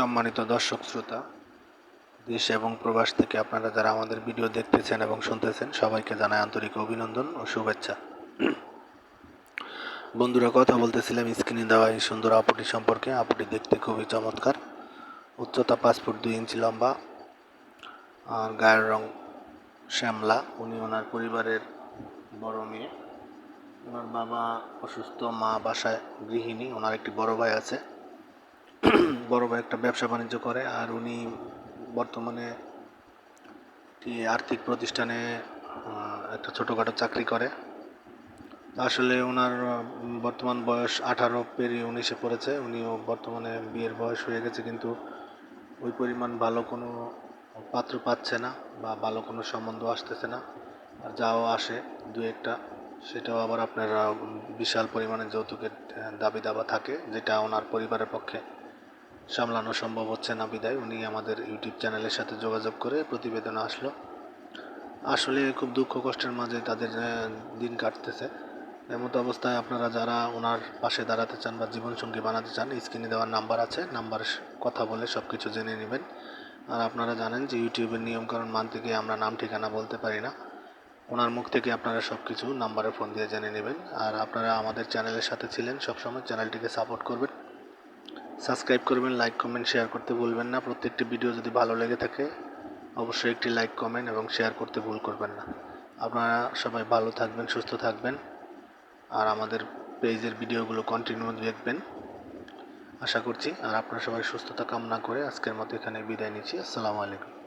সম্মানিত দর্শক শ্রোতা, দেশ এবং প্রবাস থেকে আপনারা যারা আমাদের ভিডিও দেখতেছেন এবং শুনতেছেন সবাইকে জানাই আন্তরিক অভিনন্দন ও শুভেচ্ছা। বন্ধুরা, কথা বলতেছিলাম স্ক্রিনে দেওয়া এই সুন্দর আপুটি সম্পর্কে। আপুটি দেখতে খুবই চমৎকার, উচ্চতা 5 ফুট 2 ইঞ্চি লম্বা, আর গায়ের রং শ্যামলা। উনি ওনার পরিবারের বড় মেয়ে। ওনার বাবা অসুস্থ, মা বাসায় গৃহিণী। ওনার একটি বড় ভাই আছে, বড় ভাই একটা ব্যবসা বাণিজ্য করে, আর উনি বর্তমানে একটি আর্থিক প্রতিষ্ঠানে একটা ছোটোখাটো চাকরি করে। আসলে ওনার বর্তমান বয়স 18 পেরিয়ে 19-এ পড়েছে। উনিও বর্তমানে বিয়ের বয়স হয়ে গেছে, কিন্তু ওই পরিমাণ ভালো কোনো পাত্র পাচ্ছে না বা ভালো কোনো সম্বন্ধ আসতেছে না। আর যাও আসে দু একটা, সেটাও আবার আপনার বিশাল পরিমাণে যৌতুকের দাবি দাবা থাকে, যেটা ওনার পরিবারের পক্ষে সামলানো সম্ভব হচ্ছে না। বিদায় উনি আমাদের ইউটিউব চ্যানেলের সাথে যোগাযোগ করে প্রতিবেদন আসলো। আসলে খুব দুঃখ কষ্টের মাঝে তাদের দিন কাটতেছে। এমতো অবস্থায় আপনারা যারা ওনার পাশে দাঁড়াতে চান বা জীবনসঙ্গী বানাতে চান, স্ক্রিনে দেওয়ার নাম্বার আছে, নাম্বারে কথা বলে সব কিছু জেনে নেবেন। আর আপনারা জানেন যে ইউটিউবের নিয়মকানুন মানতে গিয়ে আমরা নাম ঠিকানা বলতে পারি না। ওনার মুখ থেকে আপনারা সব কিছু নাম্বারে ফোন দিয়ে জেনে নেবেন। আর আপনারা আমাদের চ্যানেলের সাথে ছিলেন, সবসময় চ্যানেলটিকে সাপোর্ট করবেন, সাবস্ক্রাইব করবেন, লাইক কমেন্ট শেয়ার করতে ভুলবেন না। প্রত্যেকটি ভিডিও যদি ভালো লেগে থাকে অবশ্যই একটি লাইক কমেন্ট এবং শেয়ার করতে ভুল করবেন না। আপনারা সবাই ভালো থাকবেন, সুস্থ থাকবেন, আর আমাদের পেজের ভিডিওগুলো কন্টিনিউ দেখবেন আশা করছি। আর আপনারা সবাই সুস্থতা কামনা করে আজকের মতো এখানে বিদায় নিচ্ছি। আসসালামু আলাইকুম।